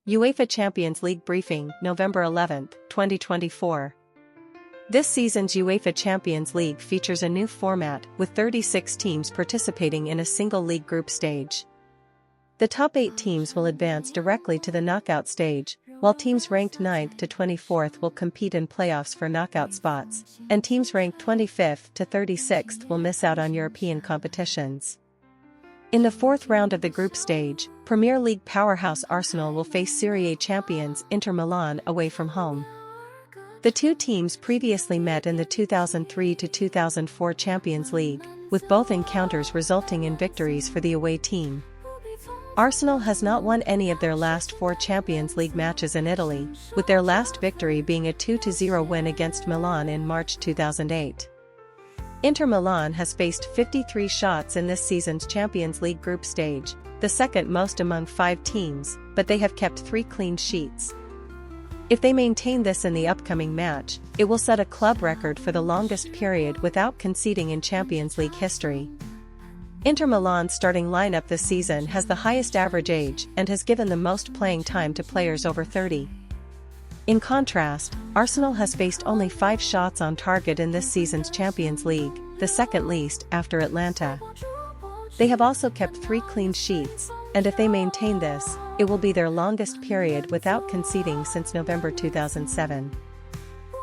UEFA Champions League briefing, November 11, 2024. This season's UEFA Champions League features a new format with 36 teams participating in a single league group stage. The top 8 teams will advance directly to the knockout stage, while teams ranked 9th to 24th will compete in playoffs for knockout spots, and teams ranked 25th to 36th will miss out on European competitions. In the fourth round of the group stage, Premier League powerhouse Arsenal will face Serie A champions Inter Milan away from home. The two teams previously met in the 2003-2004 Champions League, with both encounters resulting in victories for the away team. Arsenal has not won any of their last 4 Champions League matches in Italy, with their last victory being a 2-0 win against Milan in March 2008. Inter Milan has faced 53 shots in this season's Champions League group stage, the second most among 5 teams, but they have kept 3 clean sheets. If they maintain this in the upcoming match, it will set a club record for the longest period without conceding in Champions League history. Inter Milan's starting lineup this season has the highest average age and has given the most playing time to players over 30. In contrast, Arsenal has faced only 5 shots on target in this season's Champions League, the second least after Atlanta. They have also kept 3 clean sheets, and if they maintain this, it will be their longest period without conceding since November 2007.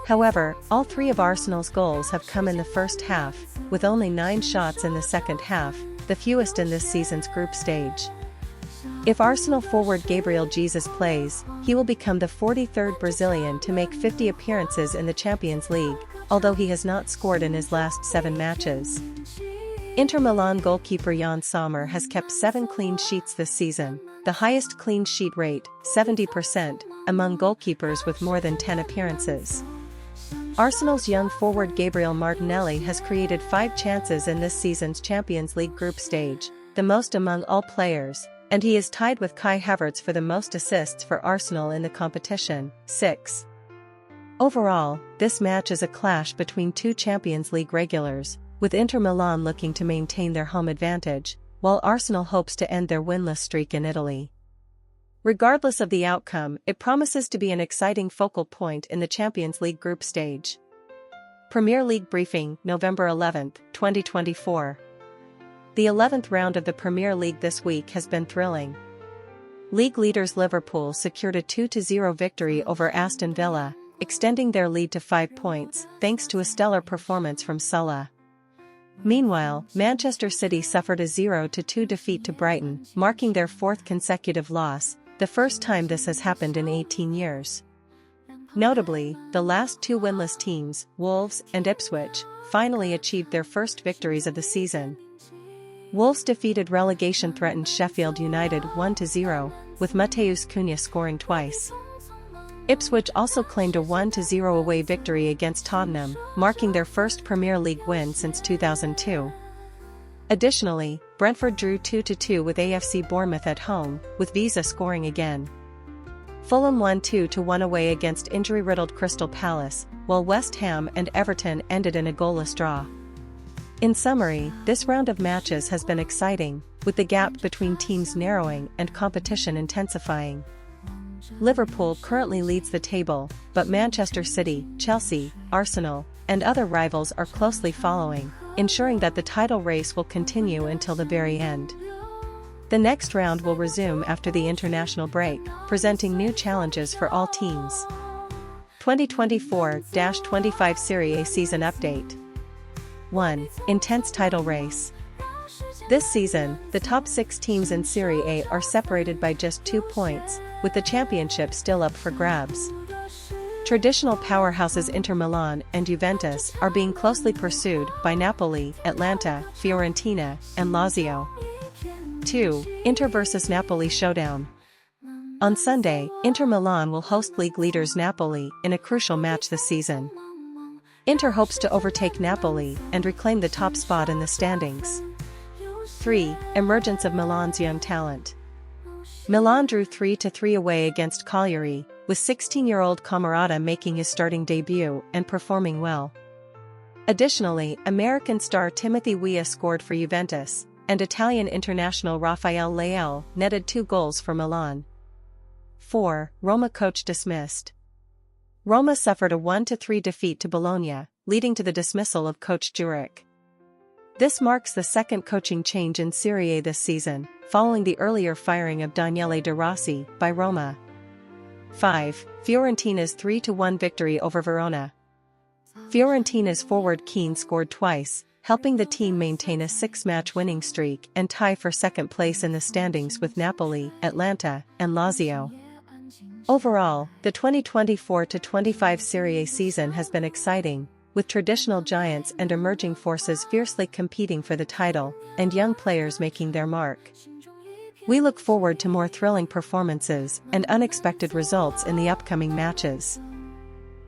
However, all 3 of Arsenal's goals have come in the first half, with only 9 shots in the second half, the fewest in this season's group stage. If Arsenal forward Gabriel Jesus plays, he will become the 43rd Brazilian to make 50 appearances in the Champions League, although he has not scored in his last 7 matches. Inter Milan goalkeeper Jan Sommer has kept 7 clean sheets this season, the highest clean sheet rate, 70%, among goalkeepers with more than 10 appearances. Arsenal's young forward Gabriel Martinelli has created 5 chances in this season's Champions League group stage, the most among all players, and he is tied with Kai Havertz for the most assists for Arsenal in the competition, 6. Overall, this match is a clash between 2 Champions League regulars, with Inter Milan looking to maintain their home advantage, while Arsenal hopes to end their winless streak in Italy. Regardless of the outcome, it promises to be an exciting focal point in the Champions League group stage. Premier League briefing, November 11, 2024. The 11th round of the Premier League this week has been thrilling. League leaders Liverpool secured a 2-0 victory over Aston Villa, extending their lead to 5 points, thanks to a stellar performance from Salah. Meanwhile, Manchester City suffered a 0-2 defeat to Brighton, marking their 4th consecutive loss, the first time this has happened in 18 years. Notably, the last 2 winless teams, Wolves and Ipswich, finally achieved their first victories of the season. Wolves defeated relegation-threatened Sheffield United 1-0, with Matheus Cunha scoring twice. Ipswich also claimed a 1-0 away victory against Tottenham, marking their first Premier League win since 2002. Additionally, Brentford drew 2-2 with AFC Bournemouth at home, with Visa scoring again. Fulham won 2-1 away against injury-riddled Crystal Palace, while West Ham and Everton ended in a goalless draw. In summary, this round of matches has been exciting, with the gap between teams narrowing and competition intensifying. Liverpool currently leads the table, but Manchester City, Chelsea, Arsenal, and other rivals are closely following, ensuring that the title race will continue until the very end. The next round will resume after the international break, presenting new challenges for all teams. 2024-25 Serie A Season Update. 1. Intense title race. This season, the top 6 teams in Serie A are separated by just 2 points, with the championship still up for grabs. Traditional powerhouses Inter Milan and Juventus are being closely pursued by Napoli, Atlanta, Fiorentina, and Lazio. 2. Inter vs Napoli showdown. On Sunday, Inter Milan will host league leaders Napoli in a crucial match this season. Inter hopes to overtake Napoli and reclaim the top spot in the standings. 3. Emergence of Milan's young talent. Milan drew 3-3 away against Cagliari, with 16-year-old Camarata making his starting debut and performing well. Additionally, American star Timothy Weah scored for Juventus, and Italian international Rafael Leao netted 2 goals for Milan. 4. Roma coach dismissed. Roma suffered a 1-3 defeat to Bologna, leading to the dismissal of coach Juric. This marks the second coaching change in Serie A this season, following the earlier firing of Daniele De Rossi by Roma. 5. Fiorentina's 3-1 victory over Verona. Fiorentina's forward Keane scored twice, helping the team maintain a 6-match winning streak and tie for second place in the standings with Napoli, Atalanta, and Lazio. Overall, the 2024-25 Serie A season has been exciting, with traditional giants and emerging forces fiercely competing for the title, and young players making their mark. We look forward to more thrilling performances and unexpected results in the upcoming matches.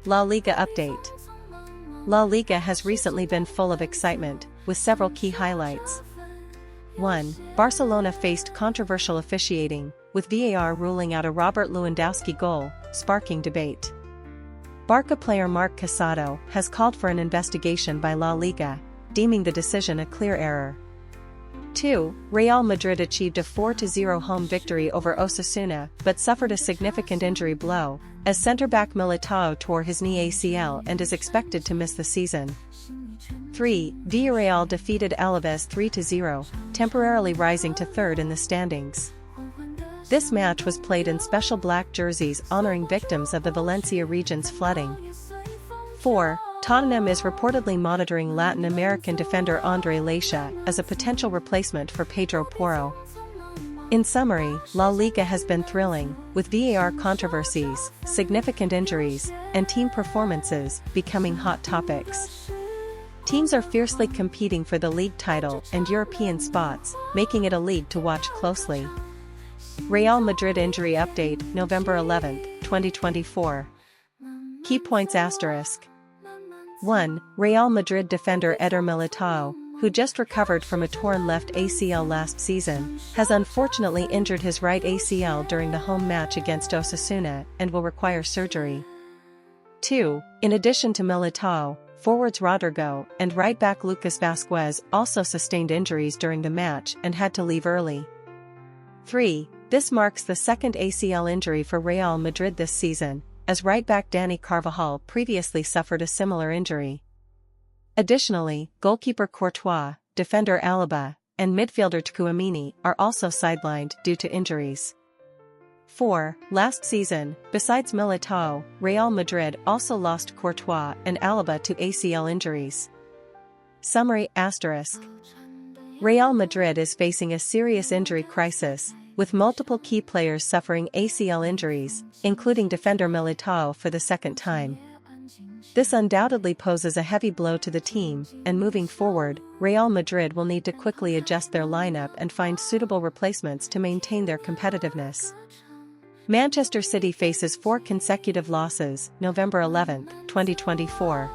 La Liga update. La Liga has recently been full of excitement, with several key highlights. 1. Barcelona faced controversial officiating, with VAR ruling out a Robert Lewandowski goal, sparking debate. Barca player Marc Casado has called for an investigation by La Liga, deeming the decision a clear error. 2. Real Madrid achieved a 4-0 home victory over Osasuna but suffered a significant injury blow, as centre-back Militao tore his knee ACL and is expected to miss the season. 3. Villarreal defeated Alaves 3-0, temporarily rising to third in the standings. This match was played in special black jerseys honoring victims of the Valencia region's flooding. 4. Tottenham is reportedly monitoring Latin American defender Andre Lascia as a potential replacement for Pedro Porro. In summary, La Liga has been thrilling, with VAR controversies, significant injuries, and team performances becoming hot topics. Teams are fiercely competing for the league title and European spots, making it a league to watch closely. Real Madrid injury update, November 11, 2024. Key points asterisk. 1. Real Madrid defender Eder Militao, who just recovered from a torn left ACL last season, has unfortunately injured his right ACL during the home match against Osasuna and will require surgery. 2. In addition to Militao, forwards Rodrigo and right-back Lucas Vazquez also sustained injuries during the match and had to leave early. 3. This marks the second ACL injury for Real Madrid this season, as right-back Dani Carvajal previously suffered a similar injury. Additionally, goalkeeper Courtois, defender Alaba, and midfielder Tchouaméni are also sidelined due to injuries. 4. Last season, besides Militao, Real Madrid also lost Courtois and Alaba to ACL injuries. Summary asterisk. Real Madrid is facing a serious injury crisis, with multiple key players suffering ACL injuries, including defender Militao for the second time. This undoubtedly poses a heavy blow to the team, and moving forward, Real Madrid will need to quickly adjust their lineup and find suitable replacements to maintain their competitiveness. Manchester City faces 4 consecutive losses, November 11, 2024.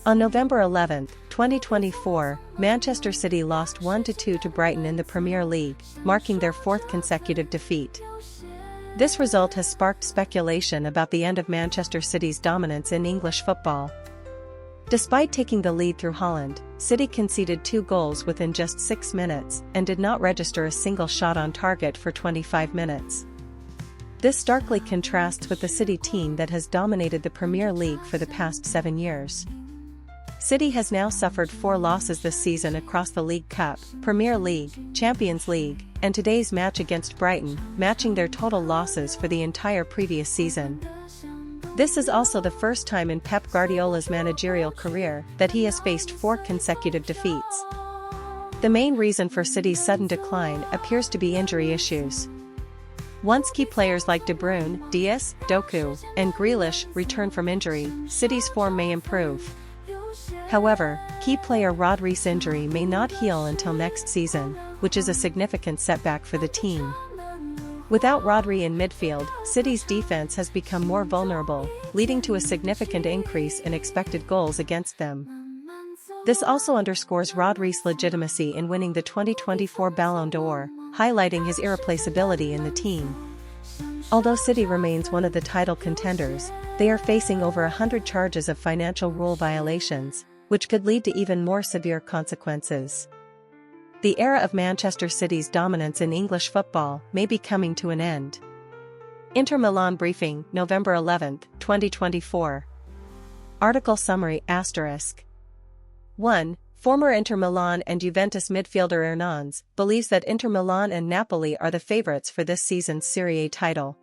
On November 11, 2024, Manchester City lost 1-2 to Brighton in the Premier League, marking their 4th consecutive defeat. This result has sparked speculation about the end of Manchester City's dominance in English football. Despite taking the lead through Holland, City conceded 2 goals within just 6 minutes and did not register a single shot on target for 25 minutes. This starkly contrasts with the City team that has dominated the Premier League for the past 7 years. City has now suffered 4 losses this season across the League Cup, Premier League, Champions League, and today's match against Brighton, matching their total losses for the entire previous season. This is also the first time in Pep Guardiola's managerial career that he has faced 4 consecutive defeats. The main reason for City's sudden decline appears to be injury issues. Once key players like De Bruyne, Diaz, Doku, and Grealish return from injury, City's form may improve. However, key player Rodri's injury may not heal until next season, which is a significant setback for the team. Without Rodri in midfield, City's defense has become more vulnerable, leading to a significant increase in expected goals against them. This also underscores Rodri's legitimacy in winning the 2024 Ballon d'Or, highlighting his irreplaceability in the team. Although City remains one of the title contenders, they are facing over 100 charges of financial rule violations, which could lead to even more severe consequences. The era of Manchester City's dominance in English football may be coming to an end. Inter Milan briefing, November 11, 2024. Article summary *. 1. Former Inter Milan and Juventus midfielder Hernandez believes that Inter Milan and Napoli are the favorites for this season's Serie A title.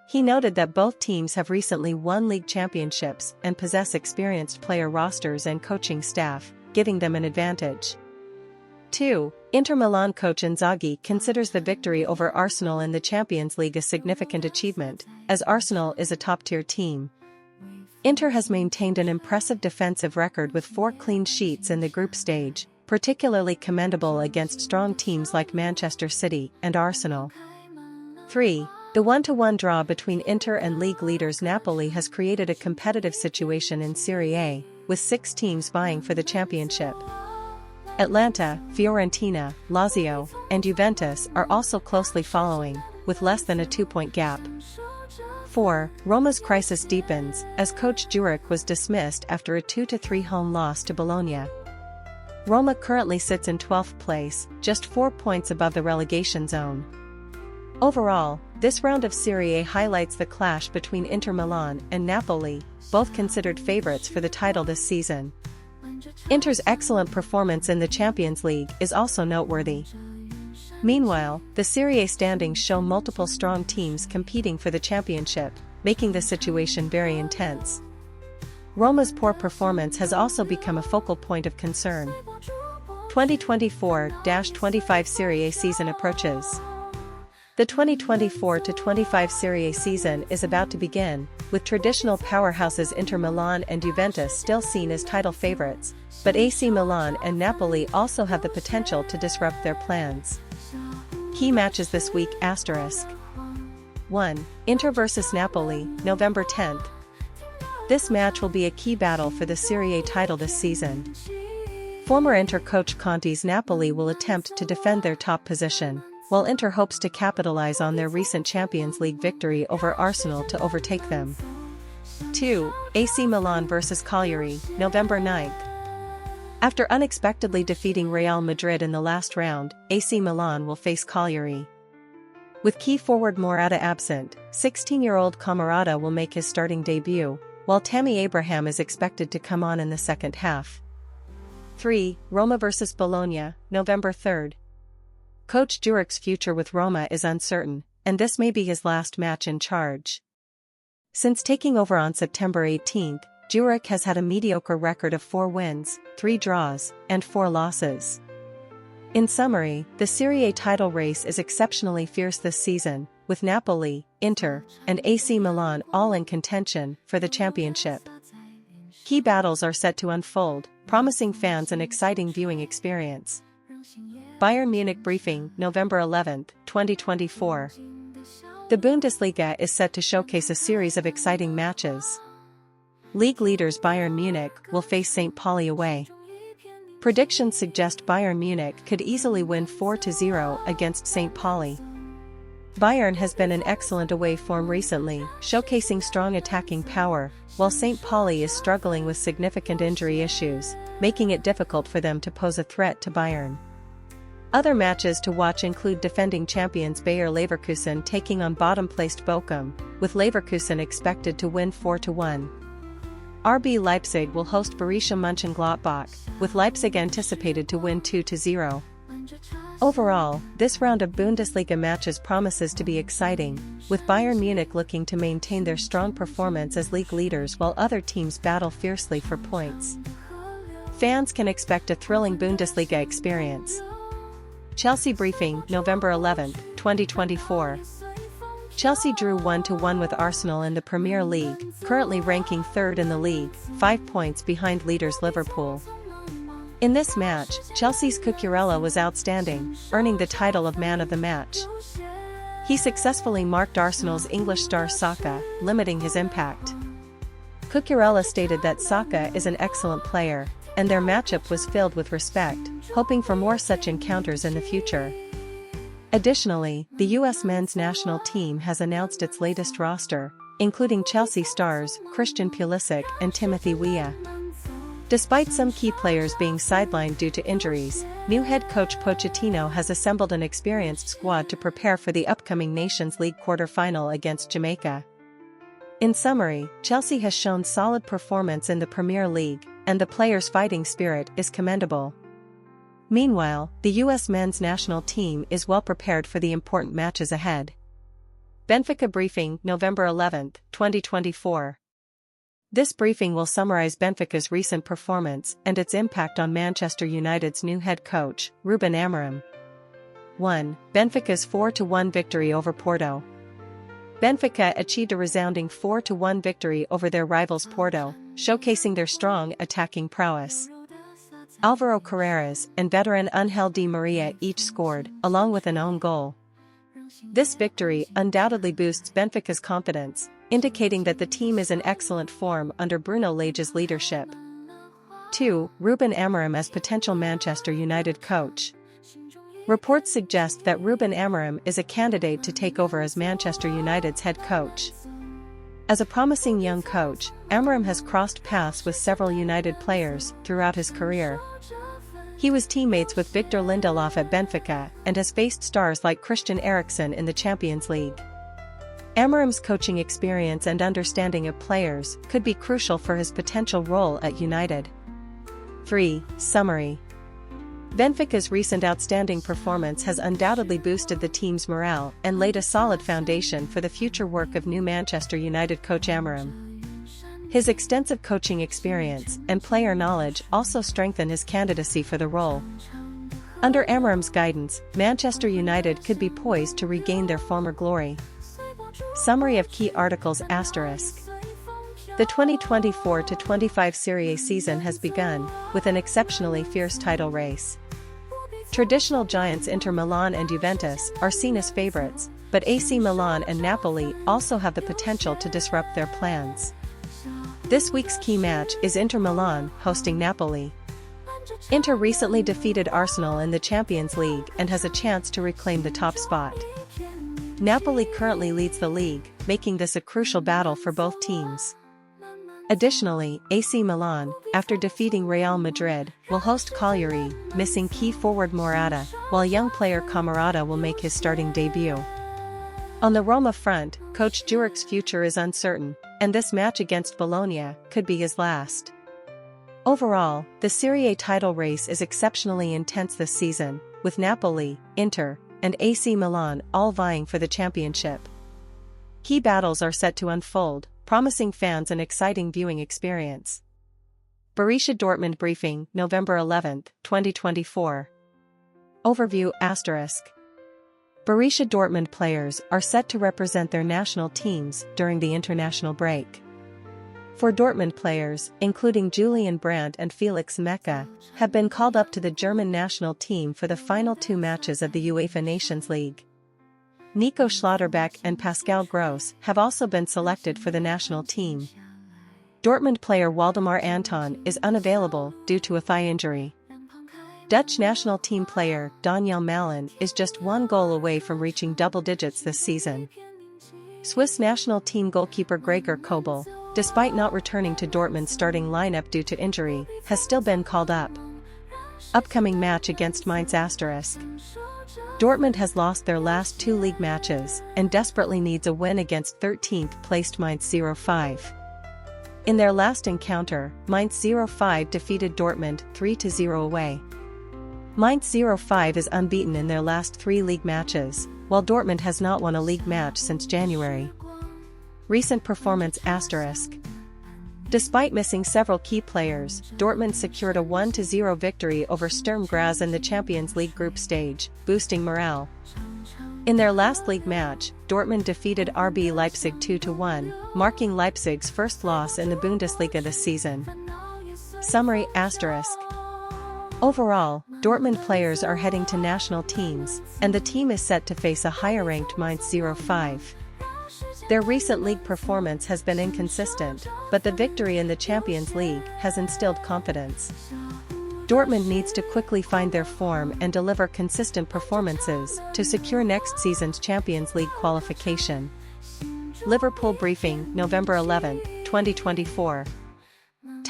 He noted that both teams have recently won league championships and possess experienced player rosters and coaching staff, giving them an advantage. 2. Inter Milan coach Inzaghi considers the victory over Arsenal in the Champions League a significant achievement, as Arsenal is a top-tier team. Inter has maintained an impressive defensive record with 4 clean sheets in the group stage, particularly commendable against strong teams like Manchester City and Arsenal. 3. The 1-1 draw between Inter and league leaders Napoli has created a competitive situation in Serie A, with 6 teams vying for the championship. Atalanta, Fiorentina, Lazio, and Juventus are also closely following, with less than a 2-point gap. 4. Roma's crisis deepens, as coach Juric was dismissed after a 2-3 home loss to Bologna. Roma currently sits in 12th place, just 4 points above the relegation zone. Overall, this round of Serie A highlights the clash between Inter Milan and Napoli, both considered favorites for the title this season. Inter's excellent performance in the Champions League is also noteworthy. Meanwhile, the Serie A standings show multiple strong teams competing for the championship, making the situation very intense. Roma's poor performance has also become a focal point of concern. 2024-25 Serie A season approaches. The 2024-25 Serie A season is about to begin, with traditional powerhouses Inter Milan and Juventus still seen as title favorites, but AC Milan and Napoli also have the potential to disrupt their plans. Key matches this week *. 1. Inter vs Napoli, November 10th. This match will be a key battle for the Serie A title this season. Former Inter coach Conte's Napoli will attempt to defend their top position, while Inter hopes to capitalize on their recent Champions League victory over Arsenal to overtake them. 2. AC Milan vs Cagliari, November 9th. After unexpectedly defeating Real Madrid in the last round, AC Milan will face Cagliari. With key forward Morata absent, 16-year-old Camarada will make his starting debut, while Tammy Abraham is expected to come on in the second half. 3. Roma vs Bologna, November 3rd. Coach Juric's future with Roma is uncertain, and this may be his last match in charge. Since taking over on September 18, Juric has had a mediocre record of 4 wins, 3 draws, and 4 losses. In summary, the Serie A title race is exceptionally fierce this season, with Napoli, Inter, and AC Milan all in contention for the championship. Key battles are set to unfold, promising fans an exciting viewing experience. Bayern Munich briefing, November 11, 2024. The Bundesliga is set to showcase a series of exciting matches. League leaders Bayern Munich will face St. Pauli away. Predictions suggest Bayern Munich could easily win 4-0 against St. Pauli. Bayern has been in excellent away form recently, showcasing strong attacking power, while St. Pauli is struggling with significant injury issues, making it difficult for them to pose a threat to Bayern. Other matches to watch include defending champions Bayer Leverkusen taking on bottom-placed Bochum, with Leverkusen expected to win 4-1. RB Leipzig will host Borussia Mönchengladbach, with Leipzig anticipated to win 2-0. Overall, this round of Bundesliga matches promises to be exciting, with Bayern Munich looking to maintain their strong performance as league leaders while other teams battle fiercely for points. Fans can expect a thrilling Bundesliga experience. Chelsea briefing, November 11, 2024. Chelsea drew 1-1 with Arsenal in the Premier League, currently ranking 3rd in the league, 5 points behind leaders Liverpool. In this match, Chelsea's Cucurella was outstanding, earning the title of Man of the Match. He successfully marked Arsenal's English star Saka, limiting his impact. Cucurella stated that Saka is an excellent player, and their matchup was filled with respect, hoping for more such encounters in the future. Additionally, the U.S. men's national team has announced its latest roster, including Chelsea stars Christian Pulisic and Timothy Weah. Despite some key players being sidelined due to injuries, new head coach Pochettino has assembled an experienced squad to prepare for the upcoming Nations League quarter-final against Jamaica. In summary, Chelsea has shown solid performance in the Premier League, and the players' fighting spirit is commendable. Meanwhile, the US men's national team is well prepared for the important matches ahead. Benfica briefing, November 11, 2024. This briefing will summarize Benfica's recent performance and its impact on Manchester United's new head coach, Ruben Amorim. 1. Benfica's 4-1 victory over Porto. Benfica achieved a resounding 4-1 victory over their rivals Porto, showcasing their strong attacking prowess. Álvaro Carreras and veteran Ángel Di Maria each scored, along with an own goal. This victory undoubtedly boosts Benfica's confidence, indicating that the team is in excellent form under Bruno Lage's leadership. 2. Ruben Amorim as potential Manchester United coach. Reports suggest that Ruben Amorim is a candidate to take over as Manchester United's head coach. As a promising young coach, Amorim has crossed paths with several United players throughout his career. He was teammates with Victor Lindelof at Benfica and has faced stars like Christian Eriksen in the Champions League. Amorim's coaching experience and understanding of players could be crucial for his potential role at United. 3. Summary. Benfica's recent outstanding performance has undoubtedly boosted the team's morale and laid a solid foundation for the future work of new Manchester United coach Amorim. His extensive coaching experience and player knowledge also strengthen his candidacy for the role. Under Amorim's guidance, Manchester United could be poised to regain their former glory. Summary of key articles ***. The 2024-25 Serie A season has begun, with an exceptionally fierce title race. Traditional giants Inter Milan and Juventus are seen as favorites, but AC Milan and Napoli also have the potential to disrupt their plans. This week's key match is Inter Milan hosting Napoli. Inter recently defeated Arsenal in the Champions League and has a chance to reclaim the top spot. Napoli currently leads the league, making this a crucial battle for both teams. Additionally, AC Milan, after defeating Real Madrid, will host Cagliari, missing key forward Morata, while young player Camarada will make his starting debut. On the Roma front, coach Juric's future is uncertain, and this match against Bologna could be his last. Overall, the Serie A title race is exceptionally intense this season, with Napoli, Inter, and AC Milan all vying for the championship. Key battles are set to unfold, promising fans an exciting viewing experience. Borussia Dortmund briefing, November 11, 2024. Overview ***. Borussia Dortmund players are set to represent their national teams during the international break. 4 Dortmund players, including Julian Brandt and Felix Meka, have been called up to the German national team for the final 2 matches of the UEFA Nations League. Nico Schlotterbeck and Pascal Gross have also been selected for the national team. Dortmund player Waldemar Anton is unavailable due to a thigh injury. Dutch national team player Daniel Malen is just 1 goal away from reaching double digits this season. Swiss national team goalkeeper Gregor Kobel, despite not returning to Dortmund's starting lineup due to injury, has still been called up. Upcoming match against Mainz ***. Dortmund has lost their last 2 league matches and desperately needs a win against 13th-placed Mainz 05. In their last encounter, Mainz 05 defeated Dortmund 3-0 away. Mainz 05 is unbeaten in their last 3 league matches, while Dortmund has not won a league match since January. Recent performance ***. Despite missing several key players, Dortmund secured a 1-0 victory over Sturm Graz in the Champions League group stage, boosting morale. In their last league match, Dortmund defeated RB Leipzig 2-1, marking Leipzig's first loss in the Bundesliga this season. Summary ***. Overall, Dortmund players are heading to national teams, and the team is set to face a higher-ranked Mainz 05. Their recent league performance has been inconsistent, but the victory in the Champions League has instilled confidence. Dortmund needs to quickly find their form and deliver consistent performances to secure next season's Champions League qualification. Liverpool briefing, November 11, 2024.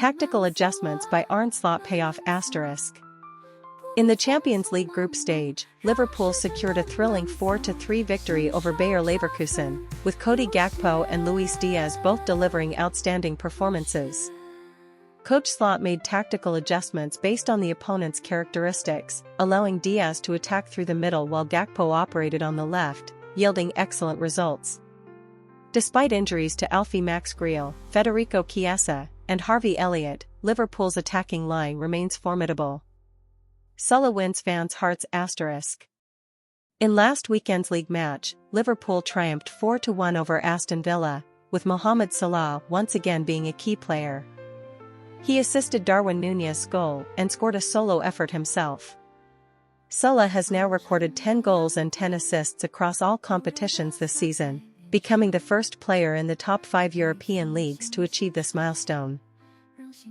Tactical adjustments by Arne Slot pay off *. In the Champions League group stage, Liverpool secured a thrilling 4-3 victory over Bayer Leverkusen, with Cody Gakpo and Luis Diaz both delivering outstanding performances. Coach Slot made tactical adjustments based on the opponent's characteristics, allowing Diaz to attack through the middle while Gakpo operated on the left, yielding excellent results. Despite injuries to Alfie Max Griel, Federico Chiesa, and Harvey Elliott, Liverpool's attacking line remains formidable. Salah wins fans' hearts *. In last weekend's league match, Liverpool triumphed 4-1 over Aston Villa, with Mohamed Salah once again being a key player. He assisted Darwin Núñez's goal and scored a solo effort himself. Salah has now recorded 10 goals and 10 assists across all competitions this season, becoming the first player in the top 5 European leagues to achieve this milestone.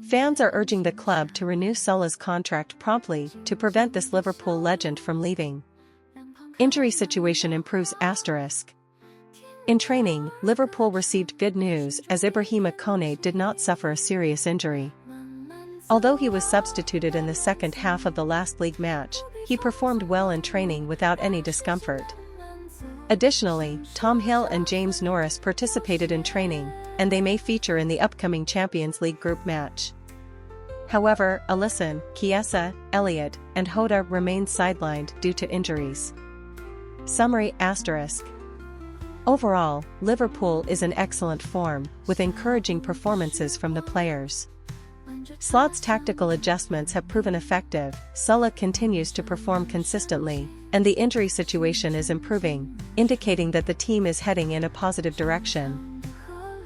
Fans are urging the club to renew Salah's contract promptly to prevent this Liverpool legend from leaving. Injury situation improves *. In training, Liverpool received good news as Ibrahima Koné did not suffer a serious injury. Although he was substituted in the second half of the last league match, he performed well in training without any discomfort. Additionally, Tom Hill and James Norris participated in training, and they may feature in the upcoming Champions League group match. However, Alisson, Chiesa, Elliott, and Hoda remain sidelined due to injuries. Summary *. Overall, Liverpool is in excellent form, with encouraging performances from the players. Slot's tactical adjustments have proven effective, Salah continues to perform consistently, and the injury situation is improving, indicating that the team is heading in a positive direction.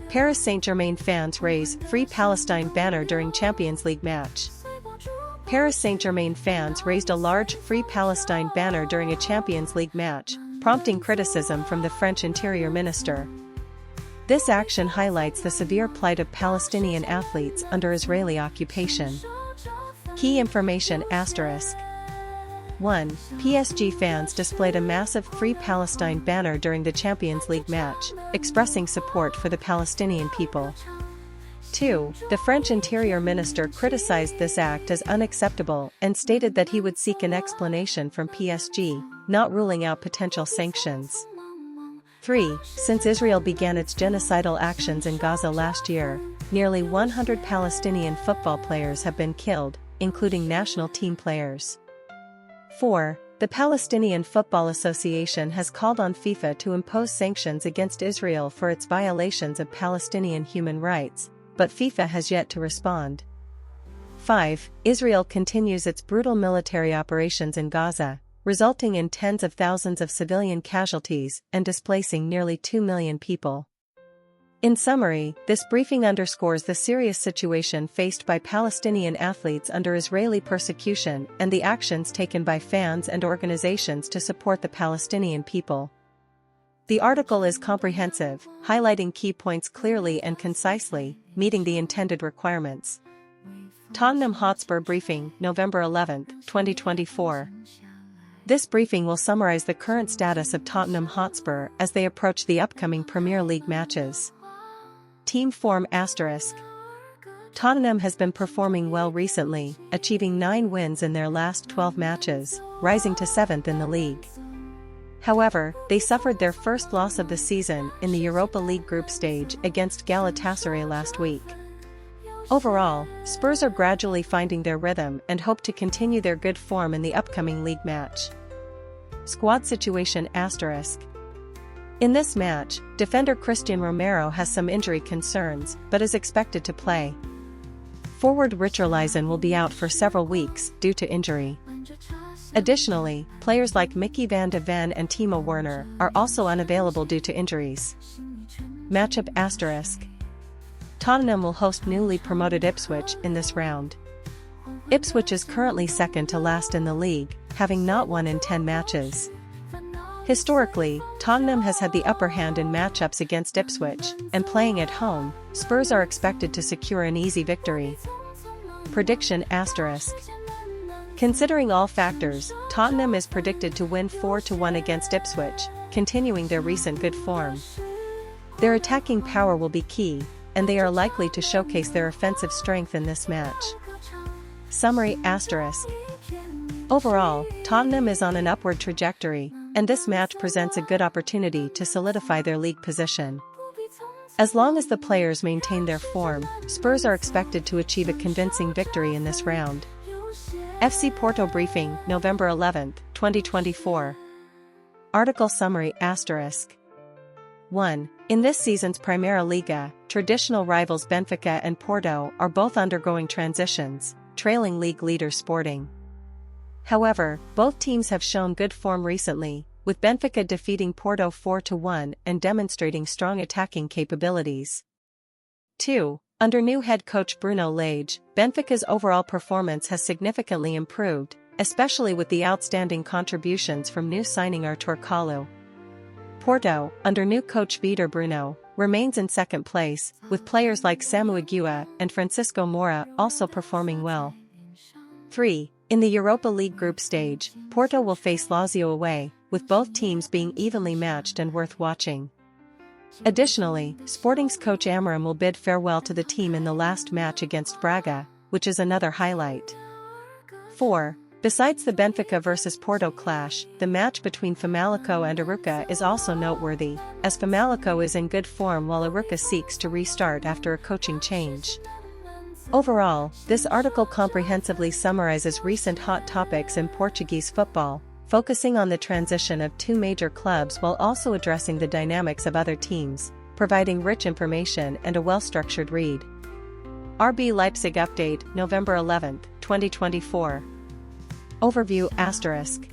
Paris Saint-Germain fans raise Free Palestine banner during Champions League match. Paris Saint-Germain fans raised a large Free Palestine banner during a Champions League match, prompting criticism from the French Interior Minister. This action highlights the severe plight of Palestinian athletes under Israeli occupation. Key information *. 1. PSG fans displayed a massive Free Palestine banner during the Champions League match, expressing support for the Palestinian people. 2. The French Interior Minister criticized this act as unacceptable and stated that he would seek an explanation from PSG, not ruling out potential sanctions. 3. Since Israel began its genocidal actions in Gaza last year, nearly 100 Palestinian football players have been killed, including national team players. 4. The Palestinian Football Association has called on FIFA to impose sanctions against Israel for its violations of Palestinian human rights, but FIFA has yet to respond. 5. Israel continues its brutal military operations in Gaza, resulting in tens of thousands of civilian casualties and displacing nearly 2 million people. In summary, this briefing underscores the serious situation faced by Palestinian athletes under Israeli persecution and the actions taken by fans and organizations to support the Palestinian people. The article is comprehensive, highlighting key points clearly and concisely, meeting the intended requirements. Tottenham Hotspur Briefing, November 11, 2024. This briefing will summarize the current status of Tottenham Hotspur as they approach the upcoming Premier League matches. Team form *. Tottenham has been performing well recently, achieving 9 wins in their last 12 matches, rising to 7th in the league. However, they suffered their first loss of the season in the Europa League group stage against Galatasaray last week. Overall, Spurs are gradually finding their rhythm and hope to continue their good form in the upcoming league match. Squad situation *. In this match, defender Christian Romero has some injury concerns but is expected to play. Forward Richarlison will be out for several weeks due to injury. Additionally, players like Mickey van de Ven and Timo Werner are also unavailable due to injuries. Matchup *. Tottenham will host newly promoted Ipswich in this round. Ipswich is currently second to last in the league, having not won in 10 matches. Historically, Tottenham has had the upper hand in matchups against Ipswich, and playing at home, Spurs are expected to secure an easy victory. Prediction *. Considering all factors, Tottenham is predicted to win 4-1 against Ipswich, continuing their recent good form. Their attacking power will be key, and they are likely to showcase their offensive strength in this match. Summary asterisk. Overall, Tottenham is on an upward trajectory, and this match presents a good opportunity to solidify their league position. As long as the players maintain their form, Spurs are expected to achieve a convincing victory in this round. FC Porto briefing, November 11, 2024. Article summary asterisk. 1. In this season's Primeira Liga, traditional rivals Benfica and Porto are both undergoing transitions, trailing league leader Sporting. However, both teams have shown good form recently, with Benfica defeating Porto 4-1 and demonstrating strong attacking capabilities. 2. Under new head coach Bruno Lage, Benfica's overall performance has significantly improved, especially with the outstanding contributions from new signing Artur Kalu. Porto, under new coach Vitor Bruno, remains in second place, with players like Samu Aguia and Francisco Moura also performing well. 3. In the Europa League group stage, Porto will face Lazio away, with both teams being evenly matched and worth watching. Additionally, Sporting's coach Amorim will bid farewell to the team in the last match against Braga, which is another highlight. 4. Besides the Benfica vs Porto clash, the match between Famalicão and Arouca is also noteworthy, as Famalicão is in good form while Arouca seeks to restart after a coaching change. Overall, this article comprehensively summarizes recent hot topics in Portuguese football, focusing on the transition of two major clubs while also addressing the dynamics of other teams, providing rich information and a well-structured read. RB Leipzig update, November 11, 2024. Overview asterisk.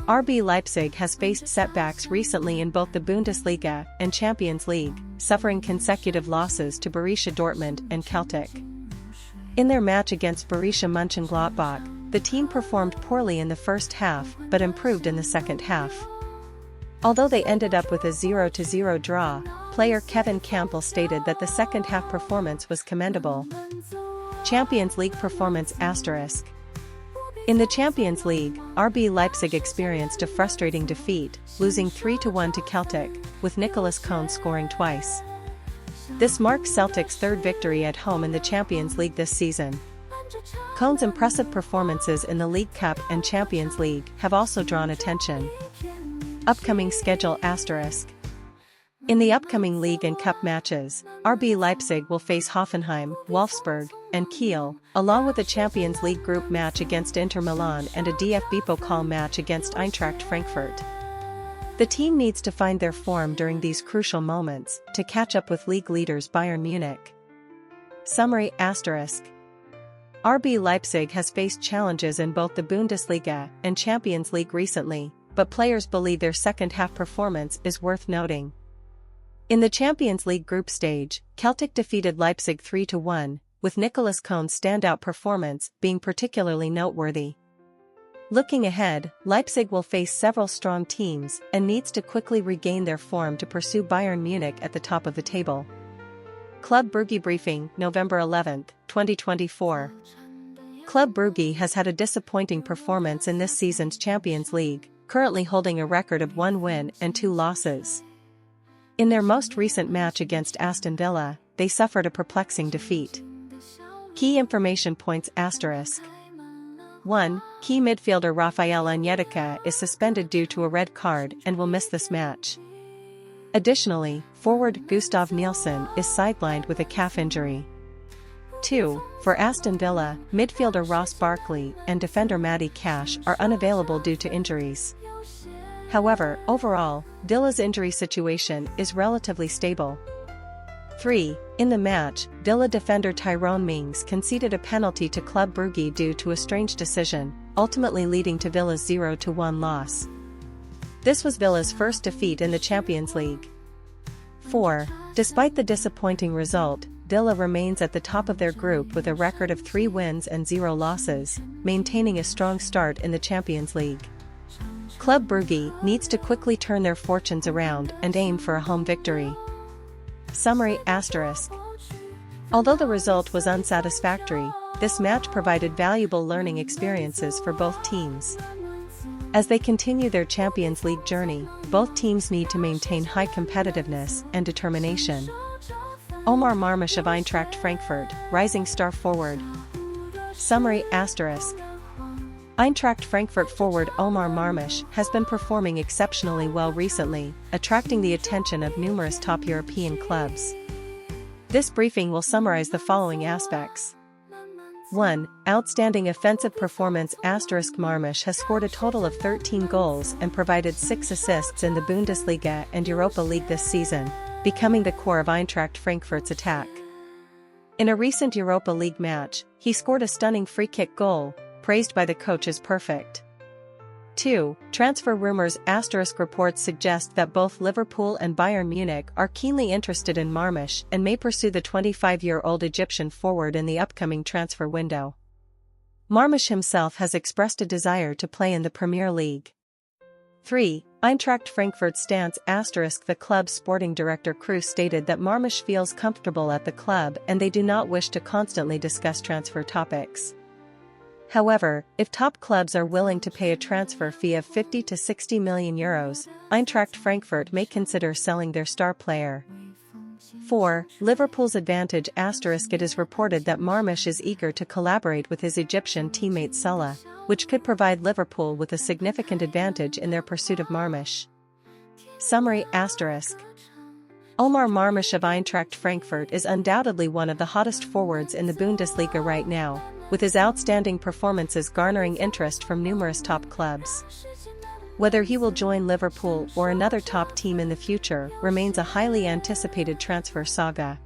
RB Leipzig has faced setbacks recently in both the Bundesliga and Champions League, suffering consecutive losses to Borussia Dortmund and Celtic. In their match against Borussia Mönchengladbach, the team performed poorly in the first half but improved in the second half. Although they ended up with a 0-0 draw, player Kevin Campbell stated that the second half performance was commendable. Champions League performance asterisk. In the Champions League, RB Leipzig experienced a frustrating defeat, losing 3-1 to Celtic, with Nicolas Cohn scoring twice. This marks Celtic's third victory at home in the Champions League this season. Cohn's impressive performances in the League Cup and Champions League have also drawn attention. Upcoming schedule asterisk. In the upcoming League and Cup matches, RB Leipzig will face Hoffenheim, Wolfsburg, and Kiel, along with a Champions League group match against Inter Milan and a DFB Pokal match against Eintracht Frankfurt. The team needs to find their form during these crucial moments to catch up with league leaders Bayern Munich. Summary asterisk. RB Leipzig has faced challenges in both the Bundesliga and Champions League recently, but players believe their second-half performance is worth noting. In the Champions League group stage, Celtic defeated Leipzig 3-1, with Nicolas Cohn's standout performance being particularly noteworthy. Looking ahead, Leipzig will face several strong teams and needs to quickly regain their form to pursue Bayern Munich at the top of the table. Club Brugge briefing, November 11, 2024. Club Brugge has had a disappointing performance in this season's Champions League, currently holding a record of 1 win and 2 losses. In their most recent match against Aston Villa, they suffered a perplexing defeat. Key information points asterisk. 1. Key midfielder Rafael Onyedika is suspended due to a red card and will miss this match. Additionally, forward Gustav Nielsen is sidelined with a calf injury. 2. For Aston Villa, midfielder Ross Barkley and defender Matty Cash are unavailable due to injuries. However, overall, Villa's injury situation is relatively stable. 3. In the match, Villa defender Tyrone Mings conceded a penalty to Club Brugge due to a strange decision, ultimately leading to Villa's 0-1 loss. This was Villa's first defeat in the Champions League. 4. Despite the disappointing result, Villa remains at the top of their group with a record of 3 wins and 0 losses, maintaining a strong start in the Champions League. Club Brugge needs to quickly turn their fortunes around and aim for a home victory. Summary asterisk. Although the result was unsatisfactory, this match provided valuable learning experiences for both teams. As they continue their Champions League journey, both teams need to maintain high competitiveness and determination. Omar Marmush of Eintracht Frankfurt, rising star forward. Summary ***. Eintracht Frankfurt forward Omar Marmush has been performing exceptionally well recently, attracting the attention of numerous top European clubs. This briefing will summarize the following aspects. 1. Outstanding offensive performance ***. Marmush has scored a total of 13 goals and provided 6 assists in the Bundesliga and Europa League this season, becoming the core of Eintracht Frankfurt's attack. In a recent Europa League match, he scored a stunning free-kick goal, praised by the coach as perfect. 2. Transfer rumors ** reports suggest that both Liverpool and Bayern Munich are keenly interested in Marmush and may pursue the 25-year-old Egyptian forward in the upcoming transfer window. Marmush himself has expressed a desire to play in the Premier League. 3. Eintracht Frankfurt stance ** The club's sporting director Cruz stated that Marmush feels comfortable at the club and they do not wish to constantly discuss transfer topics. However, if top clubs are willing to pay a transfer fee of 50 to 60 million euros, Eintracht Frankfurt may consider selling their star player. 4. Liverpool's advantage ** It is reported that Marmush is eager to collaborate with his Egyptian teammate Salah, which could provide Liverpool with a significant advantage in their pursuit of Marmush. Summary ** Omar Marmush of Eintracht Frankfurt is undoubtedly one of the hottest forwards in the Bundesliga right now, with his outstanding performances garnering interest from numerous top clubs. Whether he will join Liverpool or another top team in the future remains a highly anticipated transfer saga.